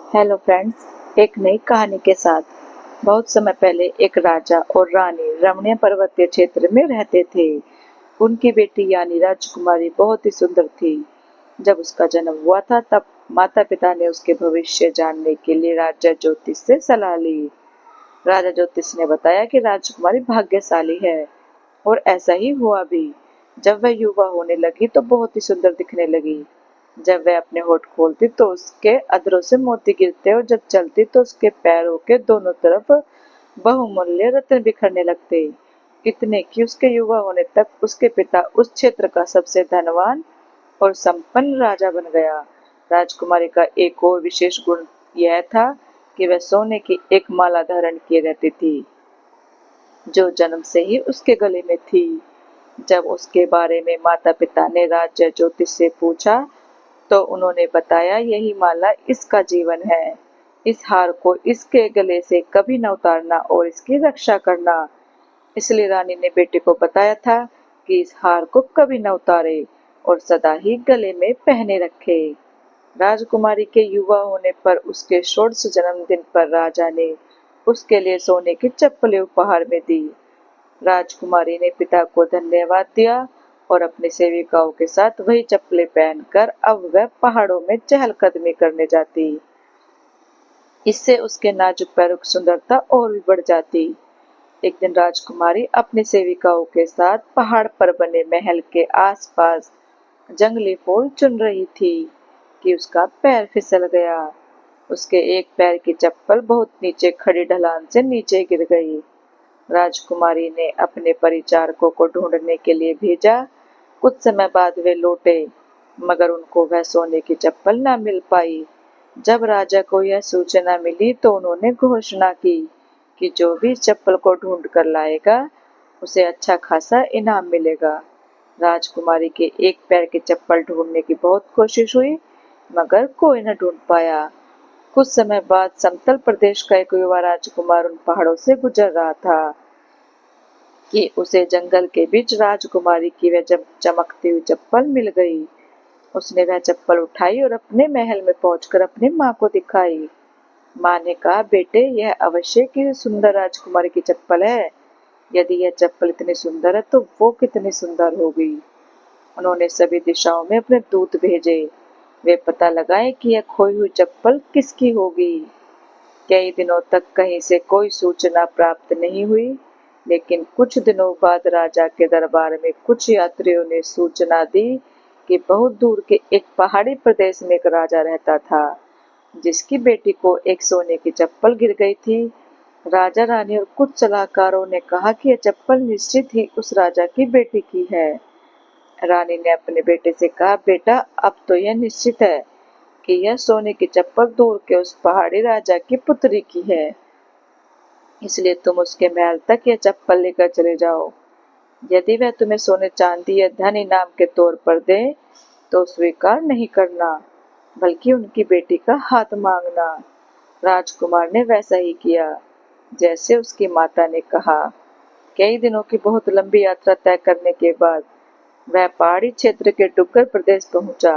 Hello friends, एक नई कहानी के साथ। बहुत समय पहले एक राजा और रानी रमणीय पर्वतीय क्षेत्र में रहते थे। उनकी बेटी यानी राजकुमारी बहुत ही सुंदर थी। जब उसका जन्म हुआ था तब माता पिता ने उसके भविष्य जानने के लिए राजा ज्योतिष से सलाह ली। राजा ज्योतिष ने बताया कि राजकुमारी भाग्यशाली है और ऐसा ही हुआ भी। जब वह युवा होने लगी तो बहुत ही सुंदर दिखने लगी। जब वह अपने होठ खोलती तो उसके अधरों से मोती गिरते और जब चलती तो उसके पैरों के दोनों तरफ बहुमूल्य रत्न बिखरने लगते। इतने कि उसके युवा होने तक उसके पिता उस क्षेत्र का सबसे धनवान और संपन्न राजा बन गया। राजकुमारी का एक और विशेष गुण यह था कि वह सोने की एक माला धारण किए रहती थी, जो जन्म से ही उसके गले में थी। जब उसके बारे में माता पिता ने राजा ज्योतिष से पूछा तो उन्होंने बताया यही माला इसका जीवन है। इस हार को इसके गले से कभी न उतारना और इसकी रक्षा करना। इसलिए रानी ने बेटे को बताया था कि इस हार को कभी न उतारे और सदा ही गले में पहने रखे। राजकुमारी के युवा होने पर उसके षोडश जन्मदिन पर राजा ने उसके लिए सोने की चप्पलें उपहार में दी। राजकुमारी ने पिता को धन्यवाद दिया और अपनी सेविकाओं के साथ वही चप्पलें पहनकर अब वह पहाड़ों में चहलकदमी करने जाती। इससे उसके नाजुक पैरों की सुंदरता और भी बढ़ जाती। एक दिन राजकुमारी अपनी सेविकाओं के साथ पहाड़ पर बने महल के आसपास जंगली फूल चुन रही थी कि उसका पैर फिसल गया। उसके एक पैर की चप्पल बहुत नीचे खड़ी ढलान से नीचे गिर गई। राजकुमारी ने अपने परिचारकों को ढूंढने के लिए भेजा। कुछ समय बाद वे लौटे, मगर उनको वह सोने की चप्पल न मिल पाई। जब राजा को यह सूचना मिली तो उन्होंने घोषणा की कि जो भी इस चप्पल को ढूंढ कर लाएगा उसे अच्छा खासा इनाम मिलेगा। राजकुमारी के एक पैर की चप्पल ढूंढने की बहुत कोशिश हुई, मगर कोई न ढूंढ पाया। कुछ समय बाद समतल प्रदेश का एक युवा राजकुमार उन पहाड़ों से गुजर रहा था कि उसे जंगल के बीच राजकुमारी की वह चमकती हुई चप्पल मिल गई। उसने वह चप्पल उठाई और अपने महल में पहुंचकर अपनी माँ को दिखाई। माँ ने कहा, बेटे, यह अवश्य की सुंदर राजकुमारी की चप्पल है। यदि यह चप्पल इतनी सुंदर है तो वो कितनी सुंदर होगी। उन्होंने सभी दिशाओं में अपने दूत भेजे। वे पता लगाए कि यह खोई हुई चप्पल किसकी होगी। कई दिनों तक कहीं से कोई सूचना प्राप्त नहीं हुई, लेकिन कुछ दिनों बाद राजा के दरबार में कुछ यात्रियों ने सूचना दी कि बहुत दूर के एक पहाड़ी प्रदेश में एक राजा रहता था, जिसकी बेटी को एक सोने की चप्पल गिर गई थी। राजा, रानी और कुछ सलाहकारों ने कहा कि यह चप्पल निश्चित ही उस राजा की बेटी की है। रानी ने अपने बेटे से कहा, बेटा, अब तो यह निश्चित है कि यह सोने की चप्पल दूर के उस पहाड़ी राजा की पुत्री की है। इसलिए तुम उसके महल तक यह चप्पल लेकर चले जाओ। यदि वह तुम्हें सोने चांदी या धन इनाम के तौर पर दे तो स्वीकार नहीं करना, बल्कि उनकी बेटी का हाथ मांगना। राजकुमार ने वैसा ही किया जैसे उसकी माता ने कहा। कई दिनों की बहुत लंबी यात्रा तय करने के बाद वह पहाड़ी क्षेत्र के डुग्गर प्रदेश पहुंचा।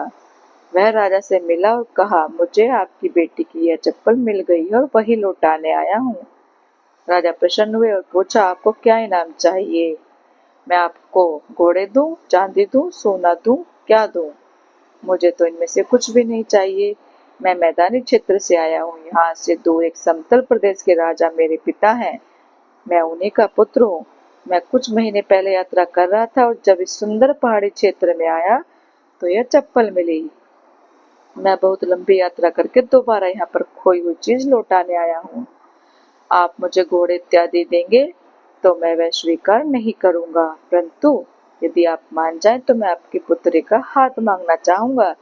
वह राजा से मिला और कहा, मुझे आपकी बेटी की यह चप्पल मिल गई है और वही लौटाने आया हूँ। राजा प्रसन्न हुए और पूछा, आपको क्या इनाम चाहिए? मैं आपको घोड़े दूं, चांदी दूं, सोना दूं, क्या दूं? मुझे तो इनमें से कुछ भी नहीं चाहिए। मैं मैदानी क्षेत्र से आया हूँ। यहाँ से दूर एक समतल प्रदेश के राजा मेरे पिता हैं। मैं उन्हीं का पुत्र हूँ। मैं कुछ महीने पहले यात्रा कर रहा था और जब इस सुंदर पहाड़ी क्षेत्र में आया तो यह चप्पल मिली। मैं बहुत लंबी यात्रा करके दोबारा यहाँ पर खोई हुई चीज लौटाने आया हूँ। आप मुझे घोड़े इत्यादि देंगे तो मैं वह स्वीकार नहीं करूँगा, परंतु यदि आप मान जाएं तो मैं आपकी पुत्री का हाथ मांगना चाहूँगा।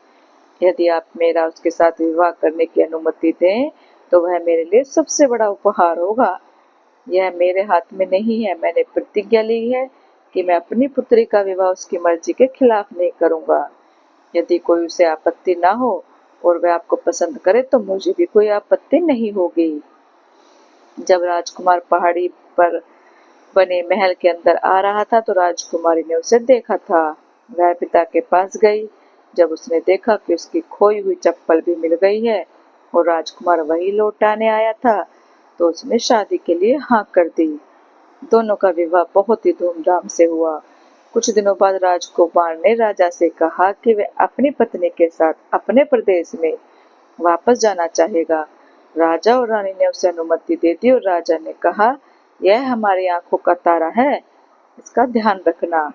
यदि आप मेरा उसके साथ विवाह करने की अनुमति दें तो वह मेरे लिए सबसे बड़ा उपहार होगा। यह मेरे हाथ में नहीं है। मैंने प्रतिज्ञा ली है कि मैं अपनी पुत्री का विवाह उसकी मर्जी के खिलाफ नहीं करूँगा। यदि कोई उसे आपत्ति ना हो और वह आपको पसंद करे तो मुझे भी कोई आपत्ति नहीं होगी। जब राजकुमार पहाड़ी पर बने महल के अंदर आ रहा था तो राजकुमारी ने उसे देखा था। वह पिता के पास गई। जब उसने देखा कि उसकी खोई हुई चप्पल भी मिल गई है और राजकुमार वही लौटाने आया था, तो उसने शादी के लिए हाँ कर दी। दोनों का विवाह बहुत ही धूमधाम से हुआ। कुछ दिनों बाद राजकुमार ने राजा से कहा कि वे अपनी पत्नी के साथ अपने प्रदेश में वापस जाना चाहेगा। राजा और रानी ने उसे अनुमति दे दी और राजा ने कहा, यह हमारी आंखों का तारा है, इसका ध्यान रखना,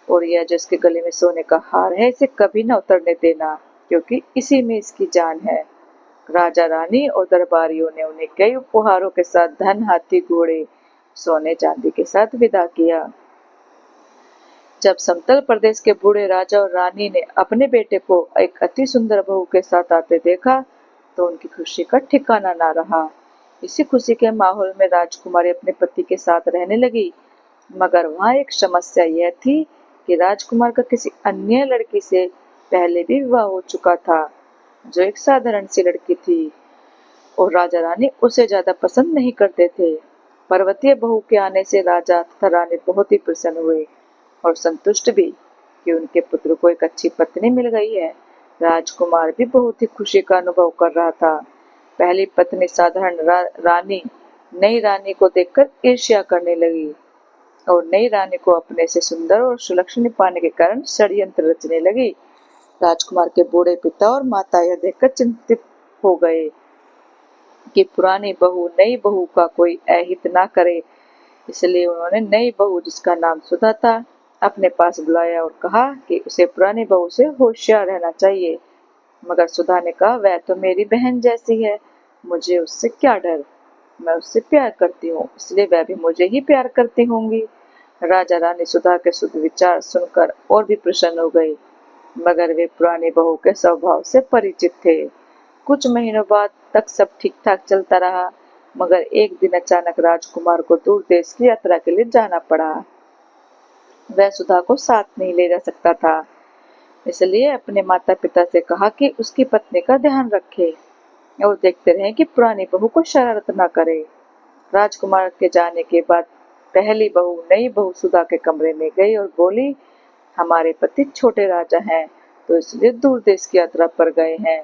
और यह जो इसके गले में सोने का हार है, इसे कभी न उतरने देना, क्योंकि इसी में इसकी जान है। राजा रानी और दरबारियों ने उन्हें कई उपहारों के साथ धन, हाथी, घोड़े, सोने चांदी के साथ विदा किया। जब समतल प्रदेश के बूढ़े राजा और रानी ने अपने बेटे को एक अति सुंदर बहू के साथ आते देखा, तो उनकी खुशी का ठिकाना ना रहा। इसी खुशी के माहौल में राजकुमारी अपने पति के साथ रहने लगी, मगर वहाँ एक समस्या यह थी कि राजकुमार का किसी अन्य लड़की से पहले भी विवाह हो चुका था, जो एक साधारण सी लड़की थी, और राजा रानी उसे ज्यादा पसंद नहीं करते थे। पर्वतीय बहू के आने से राजा तथा रानी बहुत ही प्रसन्न हुए और संतुष्ट भी कि उनके पुत्र को एक अच्छी पत्नी मिल गई है। राजकुमार भी बहुत ही खुशी का अनुभव कर रहा था। पहली पत्नी साधारण रानी नई रानी को देखकर ईर्ष्या करने लगी और नई रानी को अपने से सुंदर और सुलक्षणी पाने के कारण षड्यंत्र रचने लगी। राजकुमार के बूढ़े पिता और माता यह देखकर चिंतित हो गए कि पुरानी बहू नई बहू का कोई अहित ना करे। इसलिए उन्होंने नई बहू, जिसका नाम सुधा था, अपने पास बुलाया और कहा कि उसे पुरानी बहू से होशियार रहना चाहिए। मगर सुधा ने कहा, वह तो मेरी बहन जैसी है, मुझे उससे क्या डर, मैं उससे प्यार करती हूँ, इसलिए वह भी मुझे ही प्यार करती होंगी। राजा रानी सुधा के शुद्ध विचार सुनकर और भी प्रसन्न हो गए, मगर वे पुरानी बहू के स्वभाव से परिचित थे। कुछ महीनों बाद तक सब ठीक ठाक चलता रहा, मगर एक दिन अचानक राजकुमार को दूर देश की यात्रा के लिए जाना पड़ा। वह सुधा को साथ नहीं ले जा सकता था, इसलिए अपने माता पिता से कहा कि उसकी पत्नी का ध्यान रखे और देखते रहे कि पुरानी बहू को शरारत न करे। राजकुमार के जाने के बाद पहली बहू नई बहू सुधा के कमरे में गई और बोली, हमारे पति छोटे राजा हैं, तो इसलिए दूर देश की यात्रा पर गए हैं।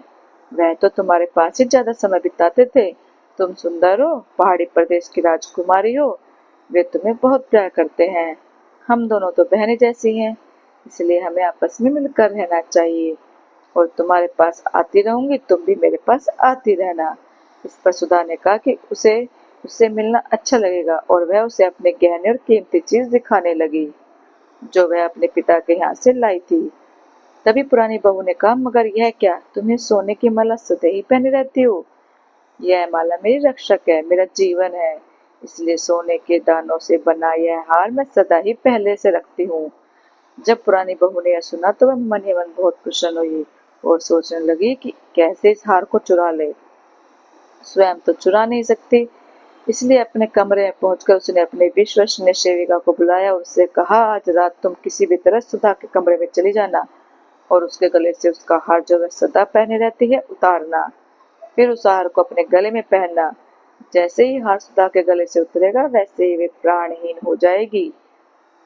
वह तो तुम्हारे पास ही ज्यादा समय बिताते थे। तुम सुंदर हो, पहाड़ी प्रदेश की राजकुमारी हो, वे तुम्हें बहुत प्यार करते हैं। हम दोनों तो बहनें जैसी हैं, इसलिए हमें आपस में मिलकर रहना चाहिए, और तुम्हारे पास आती रहूंगी, तुम भी मेरे पास आती रहना। इस पर सुधा ने कहा कि उसे उससे मिलना अच्छा लगेगा, और वह उसे अपने गहने और कीमती चीज दिखाने लगी, जो वह अपने पिता के यहाँ से लाई थी। तभी पुरानी बहू ने कहा, मगर यह क्या, तुम्हें सोने की माला सदा ही पहने रहती हो? यह माला मेरी रक्षक है, मेरा जीवन है, इसलिए सोने के दानों से बना यह हार मैं सदा ही पहले से रखती हूँ। जब पुरानी बहू ने यह सुना, तो वह मन ही मन बहुत प्रसन्न हुई और सोचने लगी कि कैसे इस हार को चुरा ले। स्वयं तो चुरा नहीं सकती, इसलिए अपने कमरे में पहुंचकर उसने अपनी विश्वसनीय सेविका को बुलाया और उससे कहा, आज रात तुम किसी भी तरह सुधा के कमरे में चली जाना और उसके गले से उसका हार, जो वह सदा पहने रहती है, उतारना। फिर उस हार को अपने गले में पहनना। जैसे ही हार सुधा के गले से उतरेगा, वैसे ही वे प्राणहीन हो जाएगी।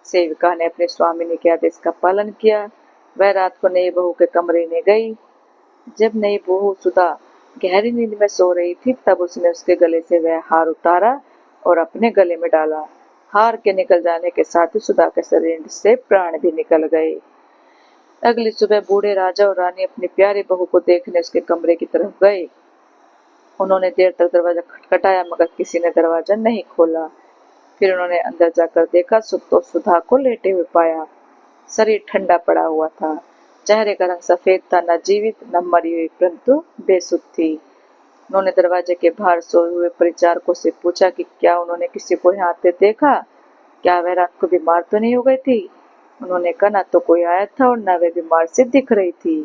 सेविका ने अपने स्वामिनी के आदेश का पालन किया। वह रात को नई बहू के कमरे में गई। जब नई बहू सुधा गहरी नींद में सो रही थी, तब उसने उसके गले से वह हार उतारा और अपने गले में डाला। हार के निकल जाने के साथ ही सुधा के शरीर से प्राण भी निकल गए। अगली सुबह बूढ़े राजा और रानी अपनी प्यारी बहू को देखने उसके कमरे की तरफ गए। उन्होंने देर तक दरवाजा खटखटाया, मगर किसी ने दरवाजा नहीं खोला। फिर उन्होंने अंदर जाकर देखा तो सुधा को लेटे हुए पाया। शरीर ठंडा पड़ा हुआ था, चेहरे का रंग सफेद था, न जीवित न मरी हुई, परंतु बेसुध थी। उन्होंने दरवाजे के बाहर सोए हुए परिचारकों से पूछा कि क्या उन्होंने किसी को यहाँ आते देखा, क्या वह रात को बीमार तो नहीं हो गई थी। उन्होंने कहा, न तो कोई आया था और न वह बीमार से दिख रही थी।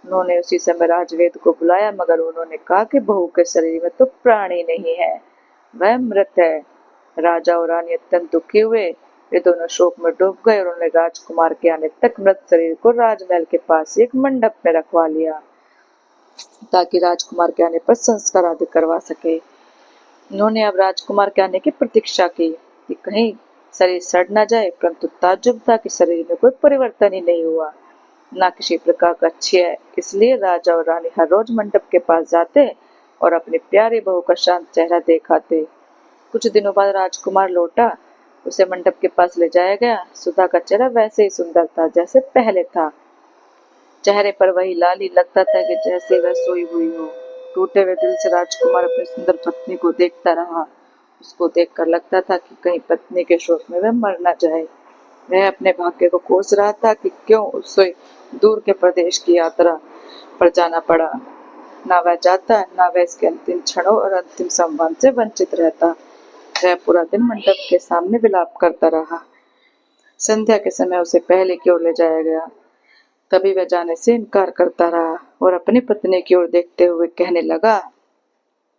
उन्होंने उसी समय राजवेद को बुलाया, मगर उन्होंने कहा कि बहू के शरीर में तो प्राण ही नहीं है, वह मृत है। राजा और रानी अत्यंत दुखी हुए। वे दोनों शोक में डूब गए और उन्होंने राजकुमार के आने तक मृत शरीर को राजमहल के पास एक मंडप में रखवा लिया, ताकि राजकुमार के आने पर संस्कार आदि करवा सके। उन्होंने अब राजकुमार के आने की प्रतीक्षा की कि कहीं शरीर सड़ न जाए, परंतु ताज्जुब था कि शरीर में कोई परिवर्तन ही नहीं हुआ, न किसी प्रकार का क्षय। इसलिए राजा और रानी हर रोज मंडप के पास जाते और अपनी प्यारी बहू का शांत चेहरा देख आते। कुछ दिनों बाद राजकुमार लौटा, उसे मंडप के पास ले जाया गया। सुधा का चेहरा वैसे ही सुंदर था जैसे पहले था। चेहरे पर वही लाली, लगता था कि जैसे वह सोई हुई हो। टूटे हुए दिल से राजकुमार अपनी सुंदर पत्नी को देखता रहा। उसको देखकर लगता था कि कहीं पत्नी के शोक में वह मर न जाए। वह अपने भाग्य को कोस रहा था कि क्यों उसे दूर के प्रदेश की यात्रा पर जाना पड़ा। ना वह जाता, ना वह इसके अंतिम क्षणों और अंतिम संवाद से वंचित रहता। वह पूरा दिन मंडप के सामने विलाप करता रहा। संध्या के समय उसे पहले की ओर ले जाया गया। तभी वह जाने से इनकार करता रहा और अपनी पत्नी की ओर देखते हुए कहने लगा,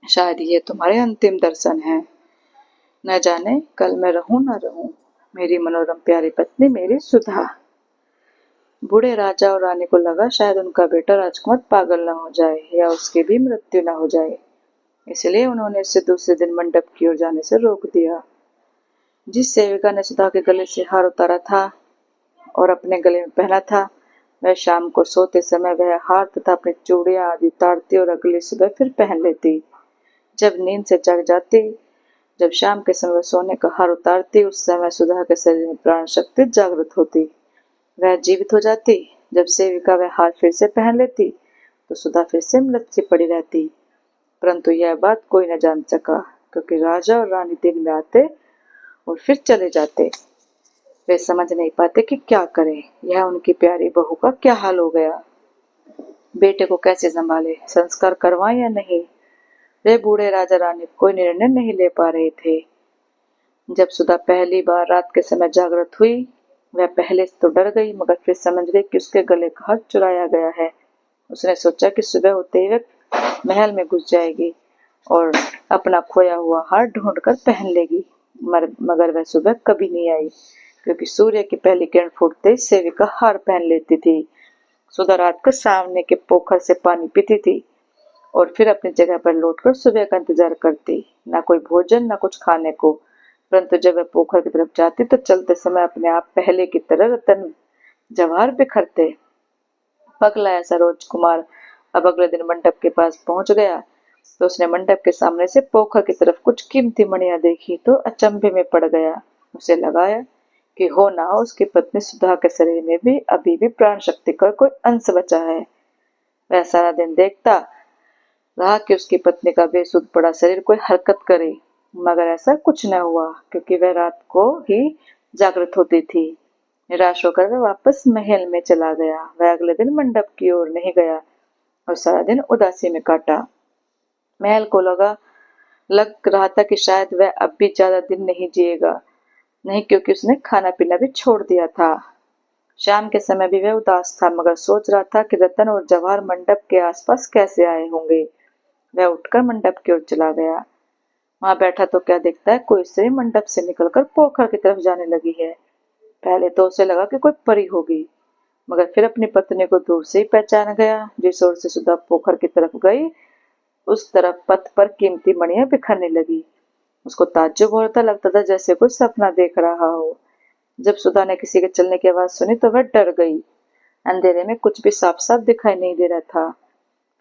शायद ये तुम्हारे अंतिम दर्शन है। न जाने कल मैं रहूं न रहूं, मेरी मनोरम प्यारी पत्नी, मेरी सुधा। बूढ़े राजा और रानी को लगा शायद उनका बेटा राजकुमार पागल न हो जाए या उसकी भी मृत्यु न हो जाए, इसलिए उन्होंने इसे दूसरे दिन मंडप की ओर जाने से रोक दिया। जिस सेविका ने सुधा के गले से हार उतारा था और अपने गले में पहना था, वह शाम को सोते समय वह हार तथा अपनी चूड़ियां आदि उतारती और अगली सुबह फिर पहन लेती। जब नींद से जग जाती, जब शाम के समय सोने का हार उतारती, उस समय सुधा के शरीर में प्राण शक्ति जागृत होती। वह जीवित हो जाती। जब सेविका वह हार फिर से पहन लेती तो सुधा फिर से मृत सी पड़ी रहती। परंतु यह बात कोई न जान सका, क्योंकि राजा और रानी दिन में आते और फिर चले जाते। वे समझ नहीं पाते कि क्या करें। यह उनकी प्यारी बहू का क्या हाल हो गया। बेटे को कैसे संभाले, संस्कार करवाएं या नहीं। वे बूढ़े राजा रानी कोई निर्णय नहीं ले पा रहे थे। जब सुधा पहली बार रात के समय जागृत हुई, वह पहले तो डर गई, मगर फिर समझ गई कि उसके गले का हार चुराया गया है। उसने सोचा कि सुबह होते ही वह महल में घुस जाएगी और अपना खोया हुआ हार ढूंढकर पहन लेगी। मगर वह सुबह कभी नहीं आई, क्योंकि सूर्य की पहली किरण फूटते ही सेविका हार पहन लेती थी। सुधा रात को सामने के पोखर से पानी पीती थी और फिर अपनी जगह पर लौटकर सुबह का इंतजार करती। न कोई भोजन, न कुछ खाने को। परंतु जब वह पोखर की तरफ जाती तो चलते समय अपने आप पहले की तरह रतन जवाहर बिखरते। पगला ऐसा राजकुमार अब अगले दिन मंडप के पास पहुंच गया तो उसने मंडप के सामने से पोखर की तरफ कुछ कीमती मणियां देखी तो अचंभे में पड़ गया। उसे लगाया कि हो ना हो उसकी पत्नी सुधा के शरीर में भी अभी भी प्राण शक्ति का कोई अंश बचा है। वह सारा दिन देखता रहा कि उसकी पत्नी का बेसुध पड़ा शरीर कोई हरकत करे, मगर ऐसा कुछ न हुआ, क्योंकि वह रात को ही जागृत होती थी। निराश होकर वह वापस महल में चला गया। वह अगले दिन मंडप की ओर नहीं गया और सारा दिन उदासी में काटा। महल को लग रहा था कि शायद वह अब भी ज्यादा दिन नहीं जिएगा, नहीं क्योंकि उसने खाना पीना भी छोड़ दिया था। शाम के समय भी वह उदास था, मगर सोच रहा था कि रतन और जवाहर मंडप के आसपास कैसे आए होंगे। वह उठकर मंडप की ओर चला गया। वहां बैठा तो क्या देखता है, कोई स्त्री मंडप से निकलकर पोखर की तरफ जाने लगी है। पहले तो उसे लगा कि कोई परी होगी, मगर फिर अपनी पत्नी को दूर से ही पहचान गया। जिस ओर से सुधा पोखर की तरफ गई, उस तरफ पथ पर कीमती मणियां बिखरने लगी। उसको ताज्जुब होता, लगता था जैसे कोई सपना देख रहा हो। जब सुधा ने किसी के चलने की आवाज सुनी तो वह डर गई। अंधेरे में कुछ भी साफ साफ दिखाई नहीं दे रहा था।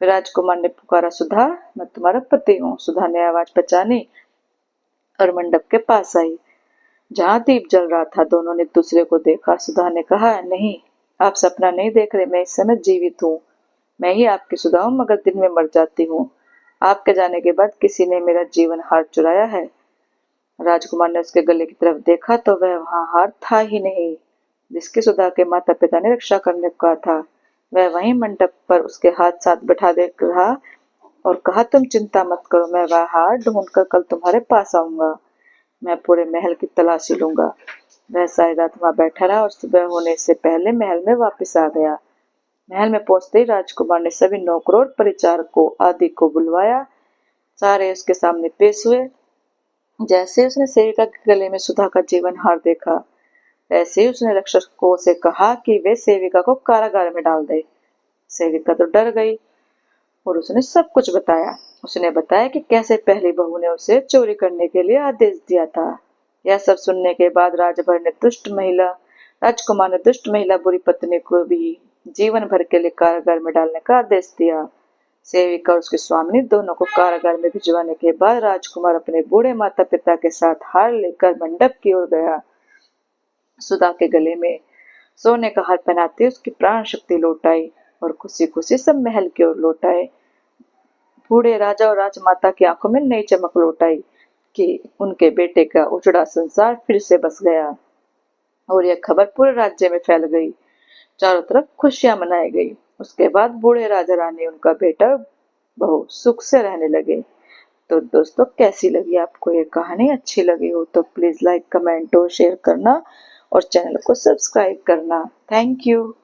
फिर राजकुमार ने पुकारा, सुधा, मैं तुम्हारा पति हूँ। सुधा ने आवाज पहचानी और मंडप के पास आई, जहाँ दीप जल रहा था। दोनों ने एक दूसरे को देखा। सुधा ने कहा, नहीं, आप सपना नहीं देख रहे, मैं इस समय जीवित हूँ। मैं ही आपकी सुधा हूँ, मगर दिन में मर जाती हूँ। आपके जाने के बाद किसी ने मेरा जीवन हार चुराया है। राजकुमार ने उसके गले की तरफ देखा तो वह वहां हार था ही नहीं, जिसकी सुधा के माता पिता ने रक्षा करने को कहा था। वह वहीं मंडप पर उसके हाथ साथ बैठा देख रहा और कहा, तुम चिंता मत करो, मैं वह हार ढूंढकर कल तुम्हारे पास आऊंगा। मैं पूरे महल की तलाशी लूंगा। वह सारी रात वहां बैठा रहा और सुबह होने से पहले महल में वापस आ गया। महल में पहुंचते ही राजकुमार ने सभी नौकरों और परिचारकों आदि को बुलवाया। सारे उसके सामने पेश हुए। जैसे उसने सेविका के गले में सुधा का जीवन हार देखा, ऐसे ही उसने रक्षकों से कहा कि वे सेविका को कारागार में डाल दे। सेविका तो डर गई और उसने सब कुछ बताया। उसने बताया कि कैसे पहली बहू ने उसे चोरी करने के लिए आदेश दिया था। यह सब सुनने के बाद राजकुमार ने दुष्ट महिला बुरी पत्नी को भी जीवन भर के लिए कारागार में डालने का आदेश दिया। सेविका और उसकी स्वामिनी दोनों को कारागार में भिजवाने के बाद राजकुमार अपने बूढ़े माता पिता के साथ हार लेकर मंडप की ओर गया। सुधा के गले में सोने का हार पहनाते उसकी प्राण शक्ति लौट आई और खुशी खुशी सब महल की ओर लौट आए। बूढ़े राजा और राजमाता की आंखों में नई चमक लौट आई कि उनके बेटे का उजड़ा संसार फिर से बस गया। और यह खबर पूरे राज्य में फैल गई। चारों तरफ खुशियां मनाई गई। उसके बाद बूढ़े राजा रानी उनका बेटा बहू सुख से रहने लगे। तो दोस्तों, कैसी लगी आपको ये कहानी? अच्छी लगी हो तो प्लीज लाइक, कमेंट और शेयर करना और चैनल को सब्सक्राइब करना। Thank you.